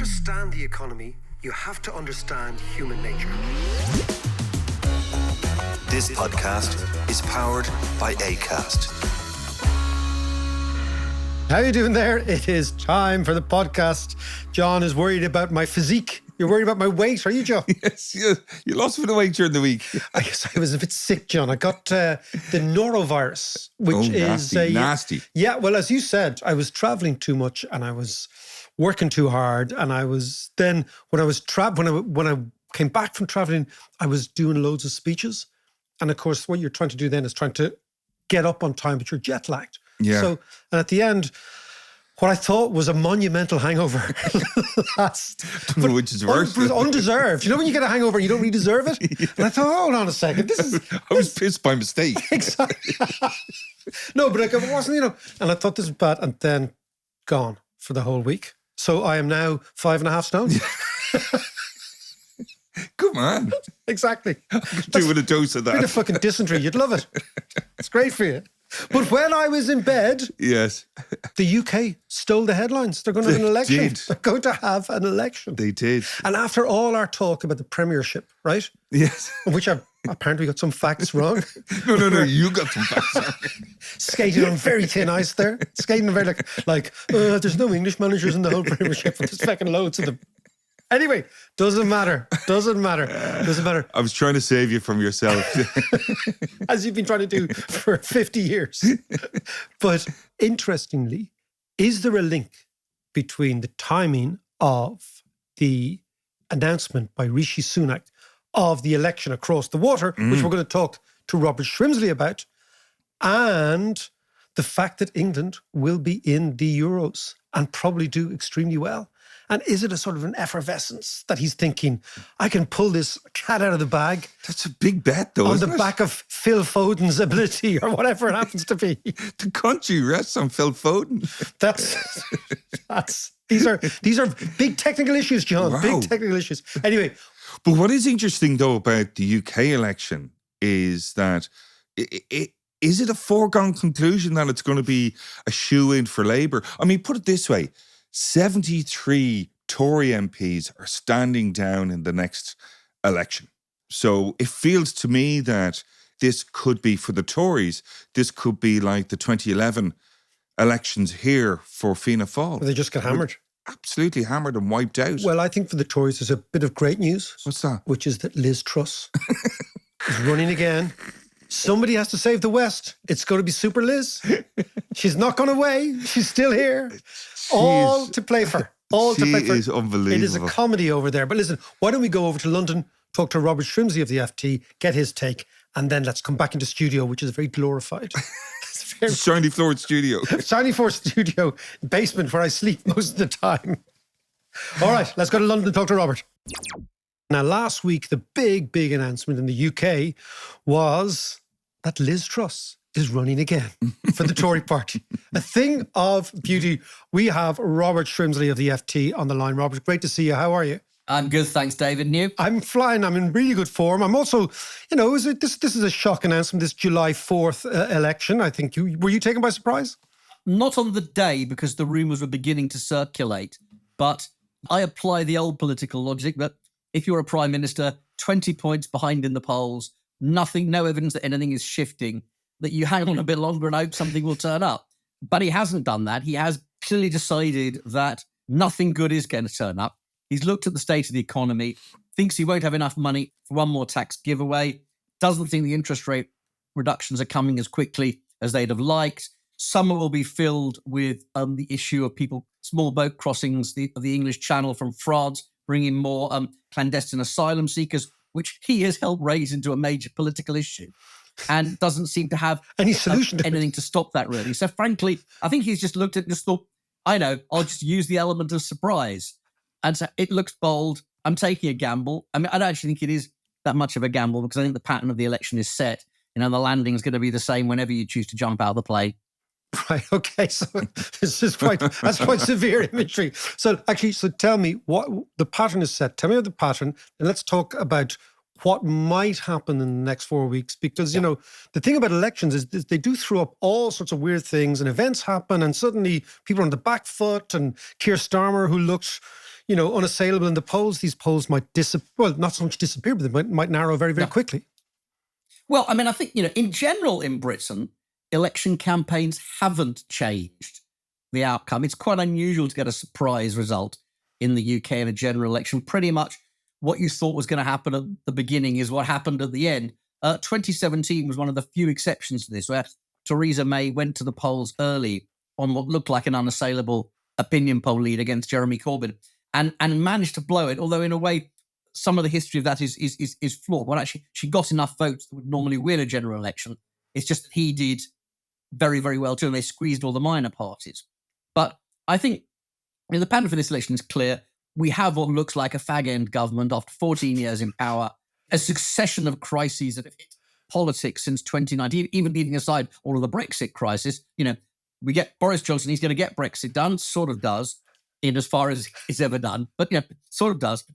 understand the economy, you have to understand human nature. This podcast is powered by Acast. How are you doing there? It is time for the podcast. John is worried about my physique. You're worried about my weight, are you, John? Yes, you lost a bit of weight during the week. I guess I was a bit sick, John. I got the norovirus, which is nasty. Yeah, well, as you said, I was traveling too much and I was working too hard, and I was then when I came back from traveling, I was doing loads of speeches, and of course, what you're trying to do then is trying to get up on time, but you're jet lagged. Yeah. So, and at the end, what I thought was a monumental hangover which is worse. It was undeserved. You know when you get a hangover and you don't really deserve it? Yeah. And I thought, hold on a second. I was pissed by mistake. Exactly. No, but it wasn't, and I thought this was bad, and then gone for the whole week. So I am now 5.5 stone. Good man. Exactly. I could do with a dose of that. Bit of fucking dysentery. You'd love it. It's great for you. But when I was in bed, yes, the UK stole the headlines. They're going to have an election. Did. They're going to have an election. They did. And after all our talk about the Premiership, right? Yes. Which I've apparently got some facts wrong. No, you got some facts wrong. Skating on very thin ice there. Skating on very there's no English managers in the whole Premiership, but there's fucking loads of them. Anyway, doesn't matter. I was trying to save you from yourself. As you've been trying to do for 50 years. But interestingly, is there a link between the timing of the announcement by Rishi Sunak of the election across the water, which we're going to talk to Robert Shrimsley about, and the fact that England will be in the Euros and probably do extremely well? And is it a sort of an effervescence that he's thinking, I can pull this cat out of the bag? That's a big bet, though, on isn't the it? back of Phil Foden's ability or whatever it happens to be. The country rests on Phil Foden. These are big technical issues, John. Wow. Big technical issues. Anyway. But what is interesting, though, about the UK election is that is it a foregone conclusion that it's going to be a shoe-in for Labour? I mean, put it this way. 73 Tory MPs are standing down in the next election. So it feels to me that this could be, for the Tories, this could be like the 2011 elections here for Fianna Fáil. They just got hammered. Absolutely hammered and wiped out. Well, I think for the Tories there's a bit of great news. What's that? Which is that Liz Truss is running again. Somebody has to save the West. It's going to be Super Liz. She's not gone away. She's still here. All to play for. She is unbelievable. It is a comedy over there. But listen, why don't we go over to London, talk to Robert Shrimsley of the FT, get his take, and then let's come back into studio, which is very glorified. Shiny floored studio. Shiny floor studio, basement where I sleep most of the time. All right, let's go to London and talk to Robert. Now, last week, the big announcement in the UK was that Liz Truss is running again for the Tory party. A thing of beauty. We have Robert Shrimsley of the FT on the line. Robert, great to see you. How are you? I'm good, thanks, David. And you? I'm flying. I'm in really good form. I'm also, this is a shock announcement, this July 4th election. I think were you taken by surprise? Not on the day, because the rumours were beginning to circulate. But I apply the old political logic that if you're a prime minister, 20 points behind in the polls, no evidence that anything is shifting, that you hang on a bit longer and hope something will turn up. But he hasn't done that. He has clearly decided that nothing good is going to turn up. He's looked at the state of the economy, thinks he won't have enough money for one more tax giveaway, doesn't think the interest rate reductions are coming as quickly as they'd have liked. Summer will be filled with the issue of small boat crossings of the English Channel from France, bringing more clandestine asylum seekers, which he has helped raise into a major political issue, and doesn't seem to have any solution to anything to stop that, really. So frankly, I think he's just looked at and just thought, I know, I'll just use the element of surprise. And so it looks bold. I'm taking a gamble. I mean, I don't actually think it is that much of a gamble, because I think the pattern of the election is set. The landing is going to be the same whenever you choose to jump out of the plane. Right, okay, so that's quite severe imagery. So tell me what the pattern is set. Tell me about the pattern, and let's talk about what might happen in the next 4 weeks. Because, the thing about elections is they do throw up all sorts of weird things, and events happen, and suddenly people are on the back foot, and Keir Starmer, who looked, unassailable in the polls, these polls might not so much disappear, but they might narrow very, very quickly. Well, I mean, I think, in general in Britain, election campaigns haven't changed the outcome. It's quite unusual to get a surprise result in the UK in a general election. Pretty much what you thought was going to happen at the beginning is what happened at the end. 2017 was one of the few exceptions to this, where Theresa May went to the polls early on what looked like an unassailable opinion poll lead against Jeremy Corbyn and managed to blow it, although in a way, some of the history of that is flawed. Well, actually, she got enough votes that would normally win a general election. It's just that he did very, very well too, and they squeezed all the minor parties. But I think the pattern for this election is clear. We have what looks like a fag-end government after 14 years in power, a succession of crises that have hit politics since 2019, even leaving aside all of the Brexit crisis. We get Boris Johnson, he's going to get Brexit done, sort of does, in as far as it's ever done, but sort of does.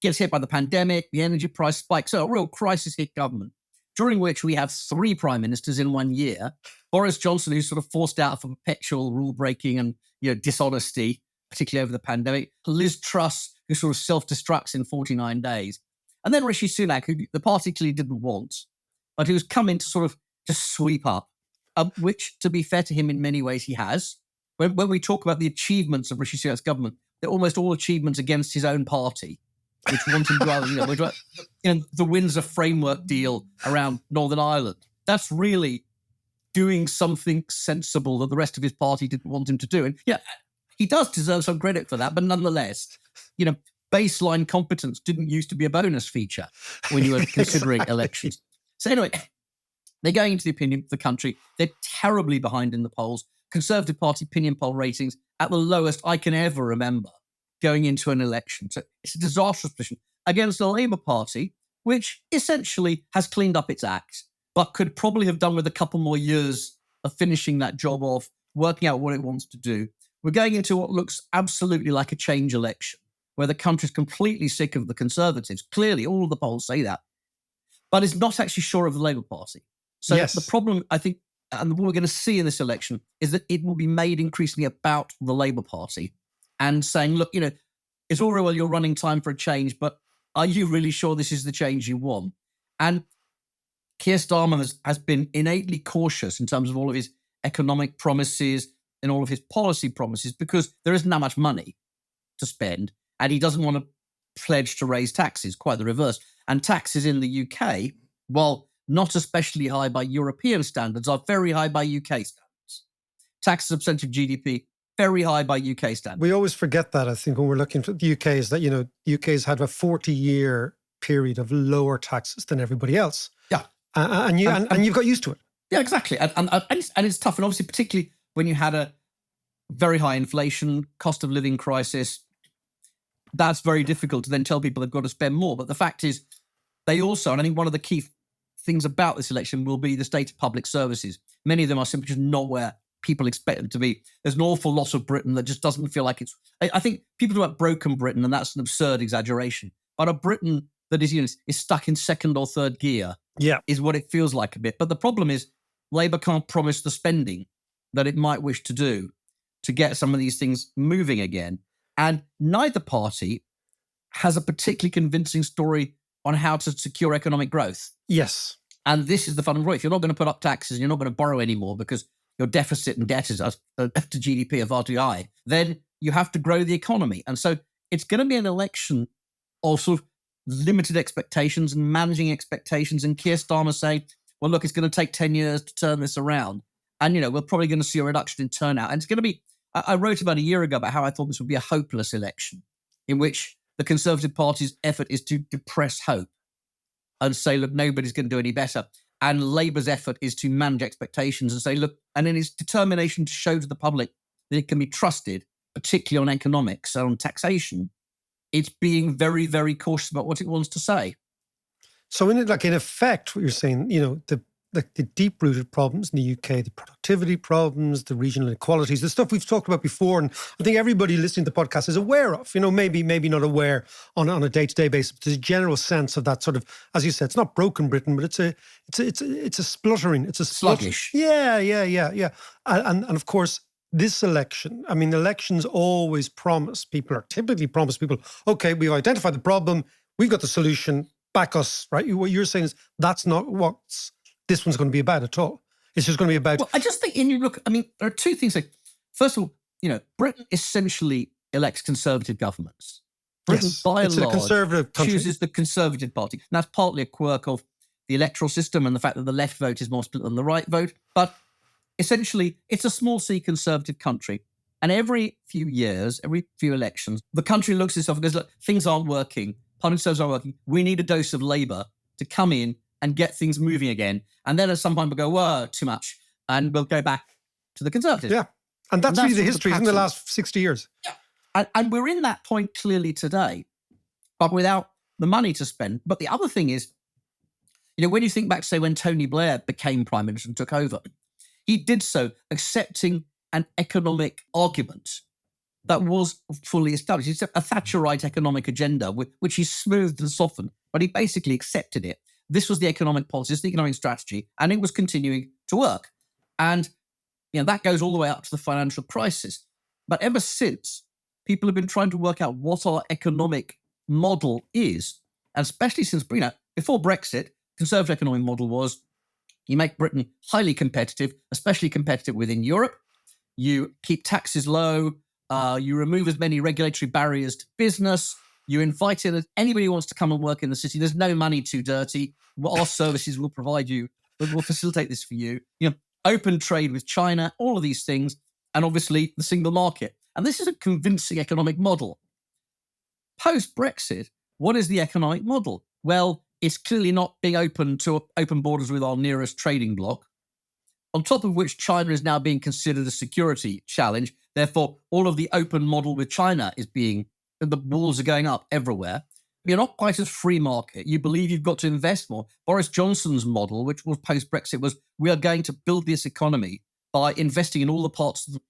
Gets hit by the pandemic, the energy price spike. So a real crisis hit government, during which we have 3 prime ministers in 1 year. Boris Johnson, who's sort of forced out for perpetual rule breaking and dishonesty, particularly over the pandemic. Liz Truss, who sort of self-destructs in 49 days. And then Rishi Sunak, who the party clearly didn't want, but who's come in to sort of just sweep up, which, to be fair to him, in many ways he has. When we talk about the achievements of Rishi Sunak's government, they're almost all achievements against his own party, which want him to the Windsor framework deal around Northern Ireland. That's really doing something sensible that the rest of his party didn't want him to do. And he does deserve some credit for that, but nonetheless, baseline competence didn't used to be a bonus feature when you were considering elections. So anyway, they're going into the opinion of the country. They're terribly behind in the polls. Conservative Party opinion poll ratings at the lowest I can ever remember going into an election. So it's a disastrous position against the Labour Party, which essentially has cleaned up its act, but could probably have done with a couple more years of finishing that job off, working out what it wants to do. We're going into what looks absolutely like a change election, where the country's completely sick of the Conservatives. Clearly, all of the polls say that, but is not actually sure of the Labour Party. So The problem, I think, and what we're going to see in this election is that it will be made increasingly about the Labour Party and saying, look, it's all very well you're running time for a change, but are you really sure this is the change you want? And Keir Starmer has been innately cautious in terms of all of his economic promises and all of his policy promises because there isn't that much money to spend, and he doesn't want to pledge to raise taxes, quite the reverse. And taxes in the UK, while not especially high by European standards, are very high by UK standards. Taxes as a percentage of GDP, very high by UK standards. We always forget that, I think, when we're looking at the UK, is that, the UK has had a 40-year period of lower taxes than everybody else. Yeah. And you've got used to it. Yeah, exactly. And it's tough. And obviously, particularly when you had a very high inflation, cost of living crisis, that's very difficult to then tell people they've got to spend more. But the fact is, they also, and I think one of the key things about this election will be the state of public services. Many of them are simply just not where people expect them to be. There's an awful lot of Britain that just doesn't feel like it's... I think people talk about broken Britain, and that's an absurd exaggeration. But a Britain that is stuck in second or third gear is what it feels like a bit. But the problem is Labour can't promise the spending that it might wish to do to get some of these things moving again. And neither party has a particularly convincing story on how to secure economic growth. Yes. And this is the fundamental. If you're not going to put up taxes and you're not going to borrow anymore because your deficit and debt is to GDP are far too high, then you have to grow the economy. And so it's going to be an election of sort of limited expectations and managing expectations. And Keir Starmer saying, well, look, it's going to take 10 years to turn this around. And, we're probably going to see a reduction in turnout. And it's going to be, I wrote about a year ago about how I thought this would be a hopeless election in which the Conservative Party's effort is to depress hope and say, look, nobody's going to do any better. And Labour's effort is to manage expectations and say, look, and in its determination to show to the public that it can be trusted, particularly on economics and on taxation, it's being very, very cautious about what it wants to say. So in effect, what you're saying, the deep-rooted problems in the UK, the productivity problems, the regional inequalities, the stuff we've talked about before, and I think everybody listening to the podcast is aware of, maybe not aware on a day-to-day basis, but there's a general sense of that sort of, as you said, it's not broken Britain, but it's a spluttering, it's a sluggish. Yeah. And of course, this election, I mean, elections always typically promise people, okay, we've identified the problem, we've got the solution, back us, right? What you're saying is that's not what this one's going to be about at all. It's just going to be about... Well, I just think, there are two things. First of all, Britain essentially elects conservative governments. Britain, yes, by it's and a large, conservative country. chooses the Conservative Party. And that's partly a quirk of the electoral system and the fact that the left vote is more split than the right vote. But essentially, it's a small c conservative country. And every few years, every few elections, the country looks at itself and goes, look, things aren't working. Party services aren't working. We need a dose of Labour to come in and get things moving again. And then at some point we'll go, whoa, too much. And we'll go back to the Conservatives. Yeah. And that's really the history, isn't it, the pattern. last 60 years? Yeah. And we're in that point clearly today, but without the money to spend. But the other thing is, when you think back, say, when Tony Blair became Prime Minister and took over, he did so accepting an economic argument that was fully established. It's a Thatcherite economic agenda, which he smoothed and softened, but he basically accepted it. This was the economic policy, this was the economic strategy, and it was continuing to work. And that goes all the way up to the financial crisis. But ever since, people have been trying to work out what our economic model is, and especially since before Brexit, Conservative economic model was you make Britain highly competitive, especially competitive within Europe. You keep taxes low. You remove as many regulatory barriers to business. You invite in anybody who wants to come and work in the city. There's no money too dirty. Our services will provide you. We'll facilitate this for you. Open trade with China, all of these things, and obviously the single market. And this is a convincing economic model. Post-Brexit, what is the economic model? Well, it's clearly not being open to open borders with our nearest trading bloc, on top of which China is now being considered a security challenge. Therefore, all of the open model with China the walls are going up everywhere. You're not quite as free market. You believe you've got to invest more. Boris Johnson's model, which was post-Brexit, was we are going to build this economy by investing in all the parts of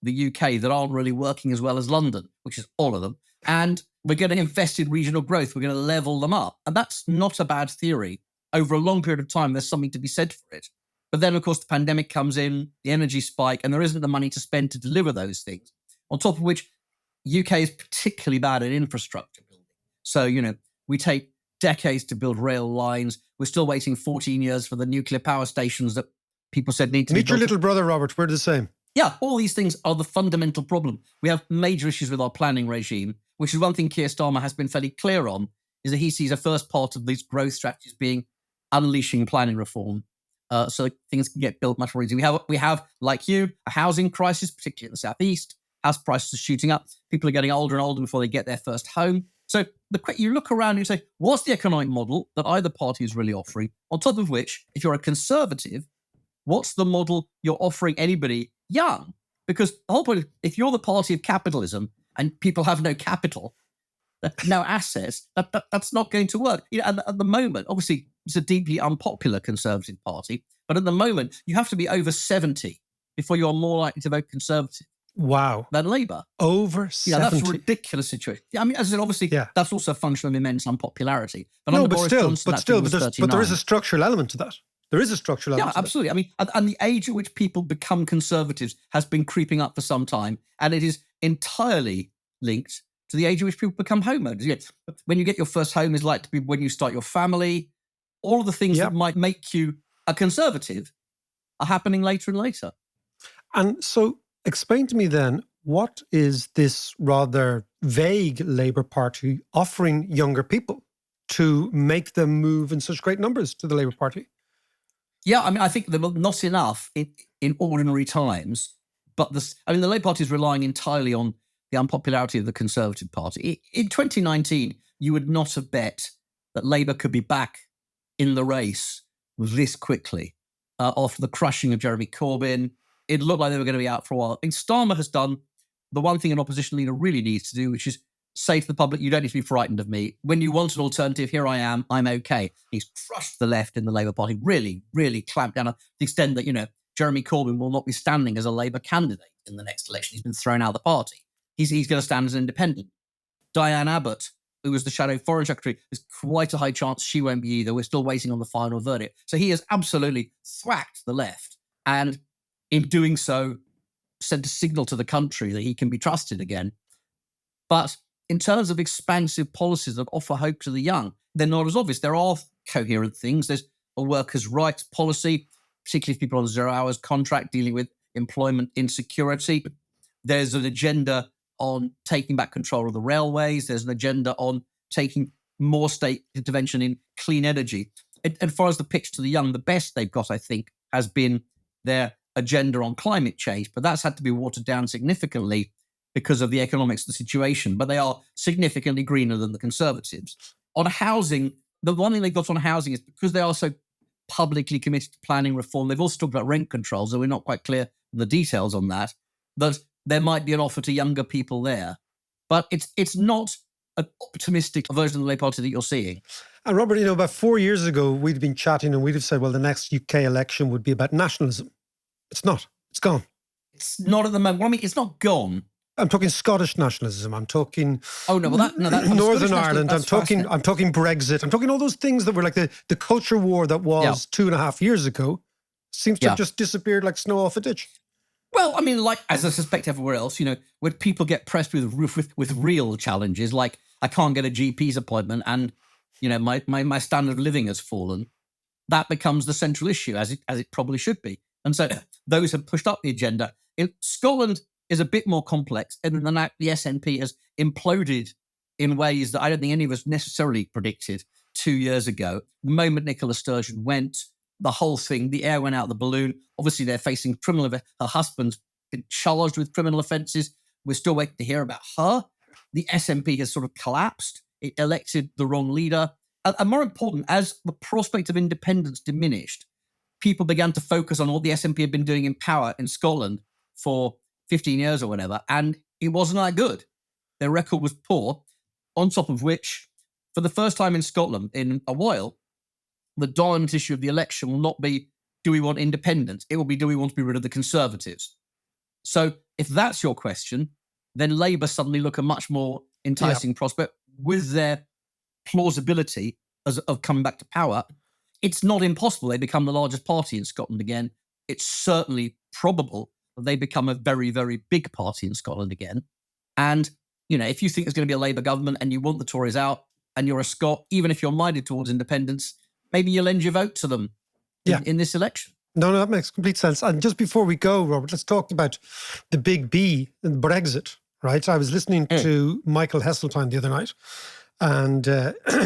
the UK that aren't really working as well as London, which is all of them. And we're going to invest in regional growth. We're going to level them up. And that's not a bad theory. Over a long period of time, there's something to be said for it. But then, of course, the pandemic comes in, the energy spike, and there isn't the money to spend to deliver those things. On top of which, UK is particularly bad at infrastructure building. So, we take decades to build rail lines. We're still waiting 14 years for the nuclear power stations that people said need to be built. Meet your little brother, Robert. We're the same. Yeah, all these things are the fundamental problem. We have major issues with our planning regime, which is one thing Keir Starmer has been fairly clear on, is that he sees a first part of these growth strategies being unleashing planning reform. So things can get built much more easily. We have, like you, a housing crisis, particularly in the southeast. House prices are shooting up. People are getting older and older before they get their first home. So you look around and you say, what's the economic model that either party is really offering? On top of which, if you're a conservative, what's the model you're offering anybody young? Because the whole point is, if you're the party of capitalism and people have no capital, no assets, that's not going to work. At the moment, obviously, it's a deeply unpopular Conservative Party, but at the moment, you have to be over 70 before you're more likely to vote Conservative. Wow. Than Labour. Over 70. That's a ridiculous situation. I mean, as I said, obviously, that's also a function of immense unpopularity. But no, under but Boris still, Johnson, but there is a structural element to that. There is a structural element. Yeah, absolutely. I mean, and the age at which people become conservatives has been creeping up for some time, and it is entirely linked to the age at which people become homeowners. When you get your first home is like to be when you start your family. All of the things that might make you a conservative are happening later and later. And so explain to me then, what is this rather vague Labour Party offering younger people to make them move in such great numbers to the Labour Party? Yeah, I mean, I think they're not enough in ordinary times, but the Labour Party is relying entirely on the unpopularity of the Conservative Party. In 2019, you would not have bet that Labour could be back in the race this quickly after the crushing of Jeremy Corbyn. It looked like they were going to be out for a while. I think Starmer has done the one thing an opposition leader really needs to do, which is say to the public, you don't need to be frightened of me. When you want an alternative, here I am, I'm okay. He's crushed the left in the Labour Party, really, really clamped down to the extent that, Jeremy Corbyn will not be standing as a Labour candidate in the next election. He's been thrown out of the party. He's going to stand as an independent. Diane Abbott, who was the shadow foreign secretary, there's quite a high chance she won't be either. We're still waiting on the final verdict. So he has absolutely thwacked the left. And in doing so, sent a signal to the country that he can be trusted again. But in terms of expansive policies that offer hope to the young, they're not as obvious. There are coherent things. There's a workers' rights policy, particularly if people on 0 hours contract dealing with employment insecurity. There's an agenda on taking back control of the railways. There's an agenda on taking more state intervention in clean energy. And as far as the pitch to the young, the best they've got, I think, has been their agenda on climate change. But that's had to be watered down significantly because of the economics of the situation. But they are significantly greener than the Conservatives. On housing, the one thing they've got on housing is because they are so publicly committed to planning reform, they've also talked about rent controls, so we're not quite clear on the details on that, that there might be an offer to younger people there. But it's not an optimistic version of the Labour Party that you're seeing. And Robert, about 4 years ago, we'd been chatting and we'd have said, well, the next UK election would be about nationalism. It's not. It's gone. It's not at the moment. Well, I mean, it's not gone. I'm talking Scottish nationalism. I'm talking Northern Ireland. I'm talking Brexit. I'm talking all those things that were like the culture war that was 2.5 years ago seems to have just disappeared like snow off a ditch. Well, I mean, like, as I suspect everywhere else, when people get pressed with real challenges, like I can't get a GP's appointment and, my standard of living has fallen, that becomes the central issue, as it probably should be. And so those have pushed up the agenda. Scotland is a bit more complex, and then the SNP has imploded in ways that I don't think any of us necessarily predicted 2 years ago. The moment Nicola Sturgeon went, the whole thing, the air went out of the balloon. Obviously, they're facing criminal. Her husband's been charged with criminal offences. We're still waiting to hear about her. The SNP has sort of collapsed. It elected the wrong leader. And more important, as the prospect of independence diminished, people began to focus on what the SNP had been doing in power in Scotland for 15 years or whatever, and it wasn't that good. Their record was poor, on top of which, for the first time in Scotland in a while, the dominant issue of the election will not be, do we want independence? It will be, do we want to be rid of the Conservatives? So if that's your question, then Labour suddenly look a much more enticing prospect with their plausibility of coming back to power. It's not impossible they become the largest party in Scotland again. It's certainly probable that they become a very, very big party in Scotland again. And, if you think there's going to be a Labour government and you want the Tories out and you're a Scot, even if you're minded towards independence, maybe you'll lend your vote to them in this election. No, that makes complete sense. And just before we go, Robert, let's talk about the big B in Brexit, right? I was listening to Michael Heseltine the other night, and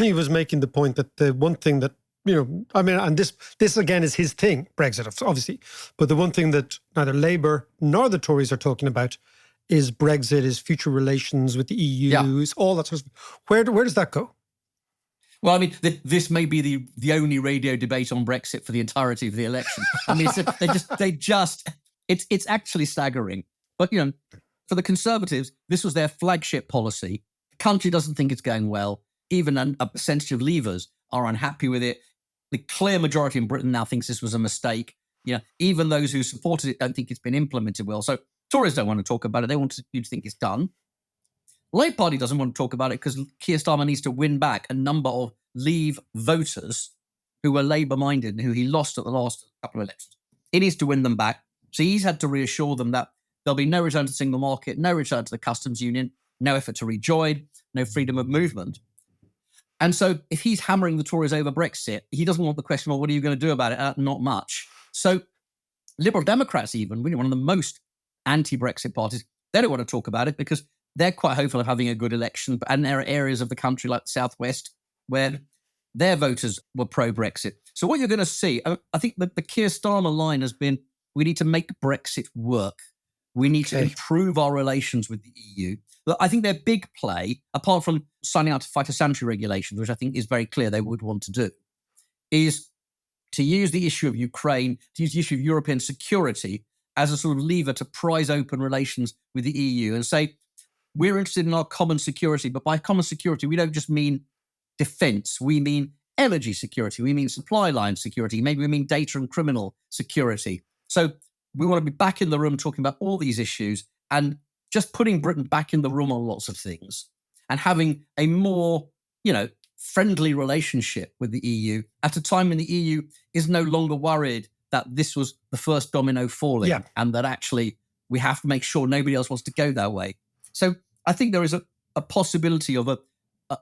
he was making the point that the one thing that, and this again is his thing, Brexit, obviously, but the one thing that neither Labour nor the Tories are talking about is Brexit, is future relations with the EU, is all that sort of stuff. Where does that go? Well, I mean, this may be the only radio debate on Brexit for the entirety of the election. I mean, it's actually staggering. But, for the Conservatives, this was their flagship policy. The country doesn't think it's going well. Even a percentage of Leavers are unhappy with it. The clear majority in Britain now thinks this was a mistake. Even those who supported it don't think it's been implemented well. So Tories don't want to talk about it. They want you to think it's done. Labour Party doesn't want to talk about it because Keir Starmer needs to win back a number of Leave voters who were Labour-minded and who he lost at the last couple of elections. He needs to win them back. So he's had to reassure them that there'll be no return to the single market, no return to the customs union, no effort to rejoin, no freedom of movement. And so if he's hammering the Tories over Brexit, he doesn't want the question, well, what are you going to do about it? Not much. So Liberal Democrats even, one of the most anti-Brexit parties, they don't want to talk about it because they're quite hopeful of having a good election. And there are areas of the country like the Southwest where their voters were pro-Brexit. So what you're going to see, I think the Keir Starmer line has been, we need to make Brexit work. We need to improve our relations with the EU. But I think their big play, apart from signing out to phytosanitary regulations, which I think is very clear they would want to do, is to use the issue of Ukraine, to use the issue of European security as a sort of lever to prise open relations with the EU and say, we're interested in our common security, but by common security, we don't just mean defense. We mean energy security. We mean supply line security. Maybe we mean data and criminal security. So we want to be back in the room talking about all these issues and just putting Britain back in the room on lots of things and having a more, friendly relationship with the EU at a time when the EU is no longer worried that this was the first domino falling and that actually We have to make sure nobody else wants to go that way. So I think there is a possibility of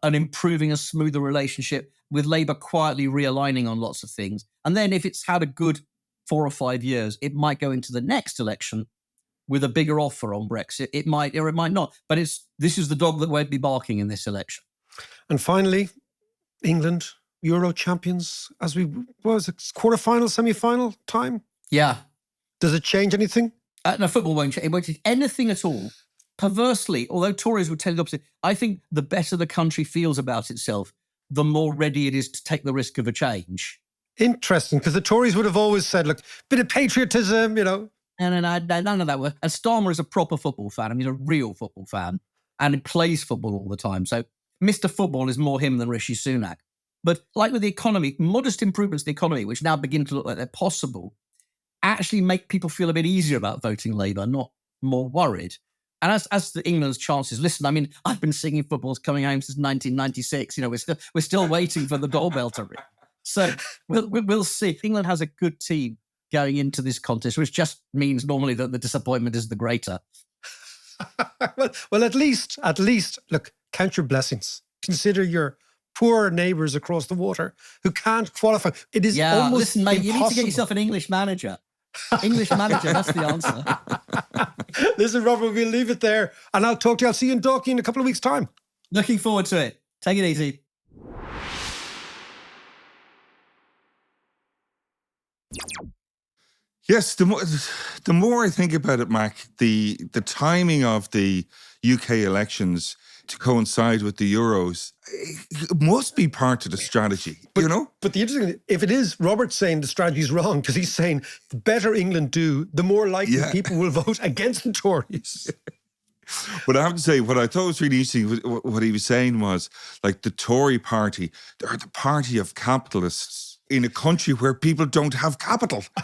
an improving, a smoother relationship with Labour quietly realigning on lots of things. And then if it's had a good 4 or 5 years, it might go into the next election with a bigger offer on Brexit. It might or it might not. But this is the dog that won't be barking in this election. And finally, England, Euro champions, as quarterfinal, semi-final time? Yeah. Does it change anything? No, football won't change. It won't change anything at all. Perversely, although Tories would tell you the opposite, I think the better the country feels about itself, the more ready it is to take the risk of a change. Interesting, because the Tories would have always said, look, bit of patriotism, you know. No, none of that work. And Starmer is a proper football fan. I mean, he's a real football fan. And he plays football all the time. So Mr. Football is more him than Rishi Sunak. But like with the economy, modest improvements in the economy, which now begin to look like they're possible, actually make people feel a bit easier about voting Labour, not more worried. And as to England's chances, listen, I mean, I've been singing football's coming home since 1996. You know, we're still waiting for the doorbell to ring. So we'll see. England has a good team going into this contest, which just means normally that the disappointment is the greater. well, at least, look, count your blessings. Consider your poor neighbours across the water who can't qualify. It is almost listen, mate, impossible. you need to get yourself an English manager. English manager, that's the answer. Listen, Robert, we'll leave it there. And I'll talk to you. I'll see you in Dalkey in a couple of weeks' time. Looking forward to it. Take it easy. Yes, the more I think about it, Mac, the timing of the UK elections to coincide with the Euros, it must be part of the strategy, you know? But the interesting thing, if it is, Robert's saying the strategy's wrong because he's saying the better England do, the more likely people will vote against the Tories. But I have to say, what I thought was really interesting, what he was saying was, like, the Tory party, they're the party of capitalists in a country where people don't have capital. I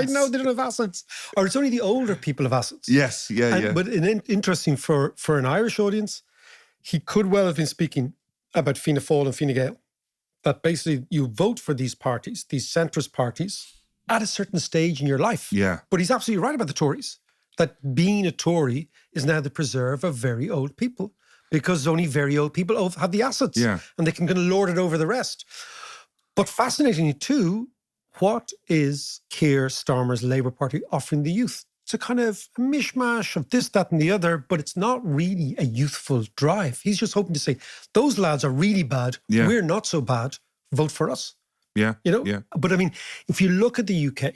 know they don't have assets. Or it's only the older people have assets. Yes, yeah. But interesting for an Irish audience, he could well have been speaking about Fianna Fáil and Fine Gael. That basically you vote for these parties, these centrist parties, at a certain stage in your life. Yeah. But he's absolutely right about the Tories. That being a Tory is now the preserve of very old people because only very old people have the assets. Yeah. And they can kind of lord it over the rest. But fascinatingly too, what is Keir Starmer's Labour Party offering the youth? It's a kind of a mishmash of this, that and the other, but it's not really a youthful drive. He's just hoping to say, those lads are really bad. Yeah. We're not so bad. Vote for us. Yeah. You know? Yeah. But I mean, if you look at the UK,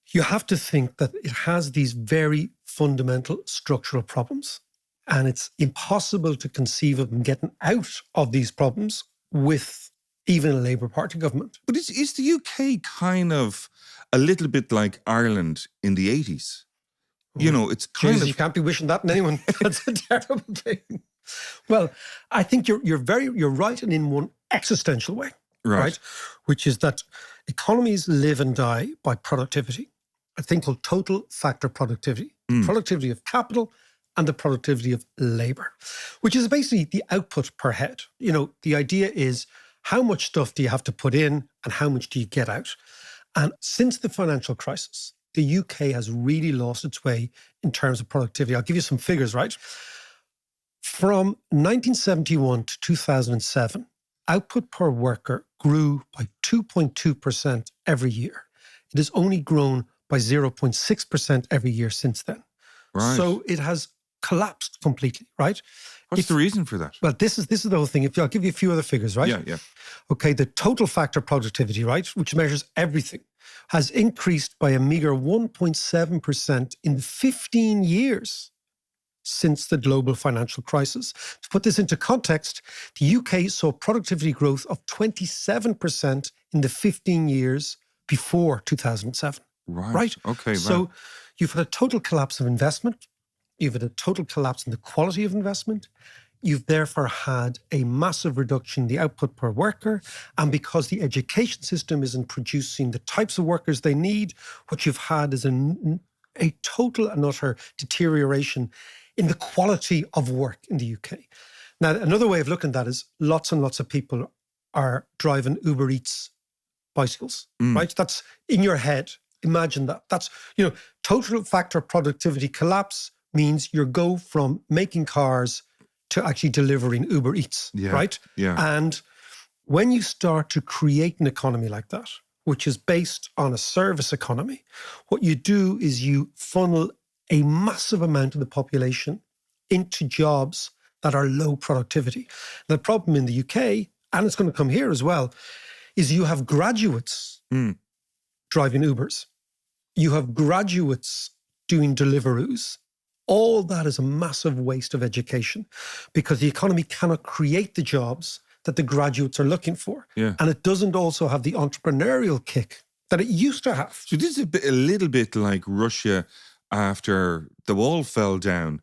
you have to think that it has these very fundamental structural problems. And it's impossible to conceive of them getting out of these problems with even a Labour Party government. But is the UK kind of a little bit like Ireland in the 80s? You know, it's kind Jesus, of... you can't be wishing that on anyone. That's a terrible thing. Well, I think you're right, and in one existential way, right? Which is that economies live and die by productivity. A thing called total factor productivity, productivity of capital and the productivity of labour, which is basically the output per head. You know, the idea is how much stuff do you have to put in and how much do you get out? And since the financial crisis, the UK has really lost its way in terms of productivity. I'll give you some figures, right? From 1971 to 2007, output per worker grew by 2.2% every year. It has only grown by 0.6% every year since then. Right. So it has collapsed completely, right? What's the reason for that? Well, this is the whole thing. I'll give you a few other figures, right? Yeah. Okay, the total factor productivity, right, which measures everything, has increased by a meager 1.7% in the 15 years since the global financial crisis. To put this into context, the UK saw productivity growth of 27% in the 15 years before 2007. Right? Okay. So you've had a total collapse of investment. You've had a total collapse in the quality of investment. You've therefore had a massive reduction in the output per worker. And because the education system isn't producing the types of workers they need, what you've had is a total and utter deterioration in the quality of work in the UK. Now, another way of looking at that is lots and lots of people are driving Uber Eats bicycles, right? That's in your head. imagine that. That's, total factor productivity collapse means you go from making cars to actually delivering Uber Eats, right? Yeah. And when you start to create an economy like that, which is based on a service economy, what you do is you funnel a massive amount of the population into jobs that are low productivity. The problem in the UK, and it's going to come here as well, is you have graduates driving Ubers. You have graduates doing Deliveroos. All that is a massive waste of education because the economy cannot create the jobs that the graduates are looking for. Yeah. And it doesn't also have the entrepreneurial kick that it used to have. So this is a little bit like Russia after the wall fell down.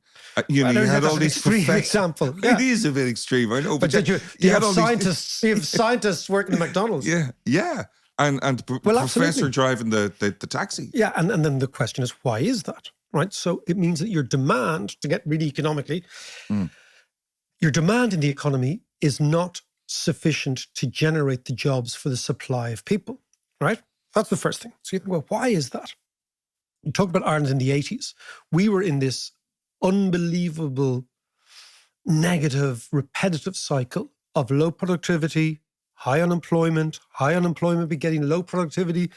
You had all these extreme example. Yeah. It is a bit extreme, I know. But you have scientists working at McDonald's. Yeah. And professor driving the taxi. Yeah, and then the question is, why is that? Right? So it means that your demand, to get really economically, your demand in the economy is not sufficient to generate the jobs for the supply of people, right? That's the first thing. So you think, well, why is that? You talked about Ireland in the 80s. We were in this unbelievable, negative, repetitive cycle of low productivity, high unemployment begetting low productivity,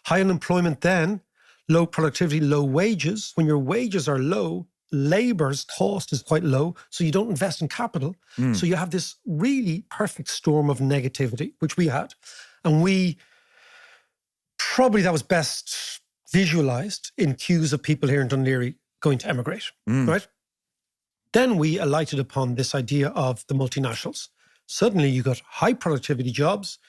high unemployment then, low productivity, low wages. When your wages are low, labour's cost is quite low, so you don't invest in capital. So you have this really perfect storm of negativity, which we had. And probably that was best visualised in queues of people here in Dún Laoghaire going to emigrate, right? Then we alighted upon this idea of the multinationals. Suddenly you got high productivity jobs,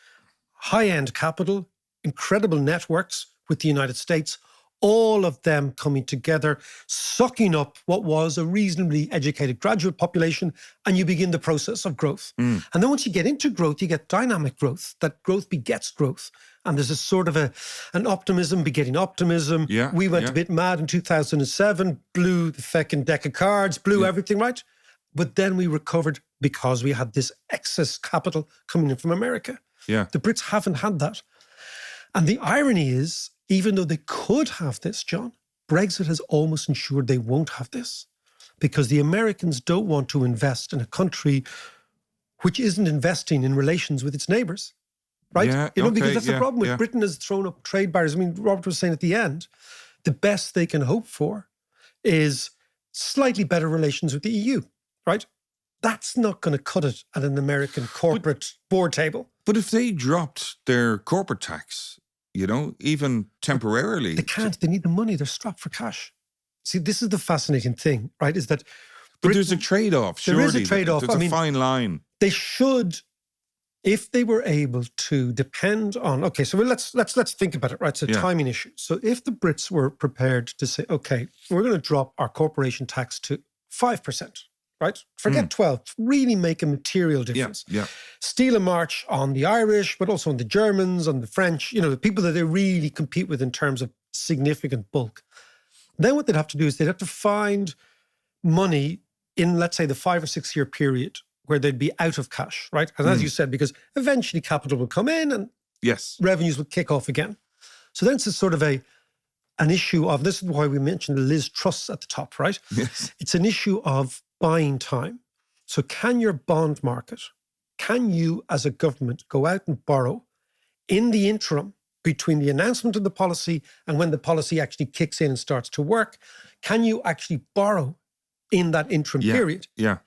high-end capital, incredible networks with the United States, all of them coming together, sucking up what was a reasonably educated graduate population, and you begin the process of growth. And then once you get into growth, you get dynamic growth. That growth begets growth. And there's a sort of an optimism begetting optimism. Yeah, we went a bit mad in 2007, blew the feckin' deck of cards, blew everything, right? But then we recovered because we had this excess capital coming in from America. Yeah. The Brits haven't had that. And the irony is, even though they could have this, John, Brexit has almost ensured they won't have this because the Americans don't want to invest in a country which isn't investing in relations with its neighbours, right? Yeah, because that's the problem with Britain has thrown up trade barriers. I mean, Robert was saying at the end, the best they can hope for is slightly better relations with the EU, right? That's not going to cut it at an American corporate board table. But if they dropped their corporate tax, even temporarily. They can't. They need the money. They're strapped for cash. See, this is the fascinating thing, right? Is that But there's a trade-off, surely. There is a trade-off. There's a fine line. They should, if they were able to depend on, okay, so let's think about it, right? It's a timing issue. So if the Brits were prepared to say, okay, we're going to drop our corporation tax to 5%, right? Forget 12, really make a material difference. Yeah. Steal a march on the Irish, but also on the Germans, on the French, the people that they really compete with in terms of significant bulk. Then what they'd have to do is they'd have to find money in, let's say, the 5 or 6 year period where they'd be out of cash, right? And as you said, because eventually capital will come in and revenues will kick off again. So then it's a sort of an issue of, this is why we mentioned the Liz Truss at the top, right? Yes. It's an issue of buying time. So can your bond market, can you as a government go out and borrow in the interim between the announcement of the policy and when the policy actually kicks in and starts to work? Can you actually borrow in that interim period? Yeah.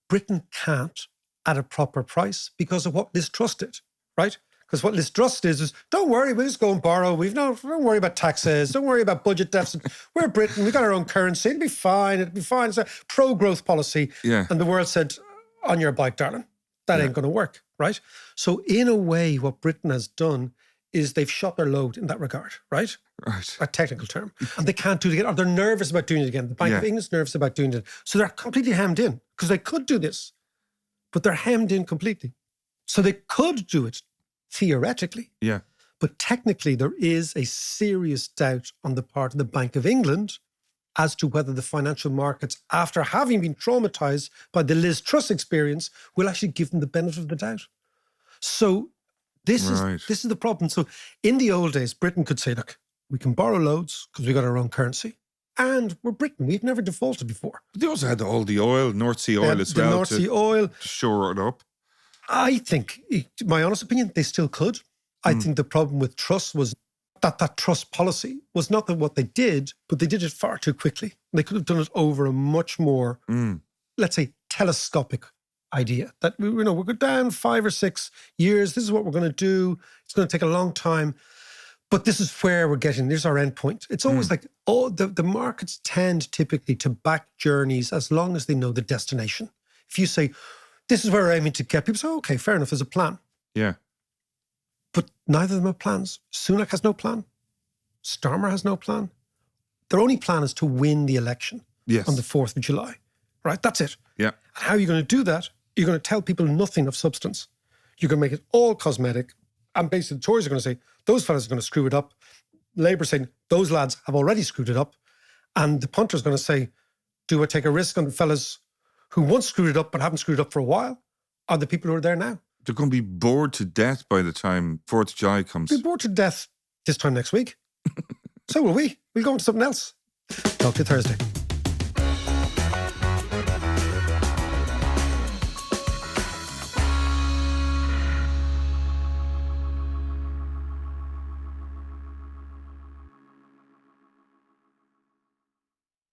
Britain can't at a proper price because of what Liz Truss did, right? Because what Liz Truss is don't worry, we'll just go and borrow. Don't worry about taxes. Don't worry about budget deficit. We're Britain. We've got our own currency. It'll be fine. It's a pro-growth policy. Yeah. And the world said, on your bike, darling. That ain't going to work, right? So in a way, what Britain has done is they've shot their load in that regard, right? Right. A technical term. And they can't do it again, or they're nervous about doing it again. The Bank of England's nervous about doing it. So they're completely hemmed in because they could do this, but they're hemmed in completely. So they could do it theoretically. Yeah. But technically, there is a serious doubt on the part of the Bank of England as to whether the financial markets, after having been traumatized by the Liz Truss experience, will actually give them the benefit of the doubt. So this is the problem. So in the old days, Britain could say, look, we can borrow loads because we got our own currency. And we're Britain. We've never defaulted before. But they also had all the oil, North Sea oil as the well. North Sea oil. To shore it up. I think, my honest opinion, they still could. I think the problem with trust was that trust policy was not that what they did, but they did it far too quickly. They could have done it over a much more, let's say, telescopic idea that we're going down 5 or 6 years. This is what we're going to do. It's going to take a long time, but this is where we're getting. There's our end point. It's always like, the markets tend typically to back journeys as long as they know the destination. If you say, this is where we're aiming to get, people say, okay, fair enough, there's a plan. Yeah. But neither of them have plans. Sunak has no plan. Starmer has no plan. Their only plan is to win the election on the 4th of July. Right? That's it. Yeah. And how are you going to do that? You're going to tell people nothing of substance. You're going to make it all cosmetic. And basically the Tories are going to say, those fellas are going to screw it up. Labour saying, those lads have already screwed it up. And the punter's going to say, do I take a risk on the fellas who once screwed it up but haven't screwed it up for a while? Are the people who are there now? They're going to be bored to death by the time 4th of July comes. They'll be bored to death this time next week. So will we. We'll go on to something else. Talk to you Thursday.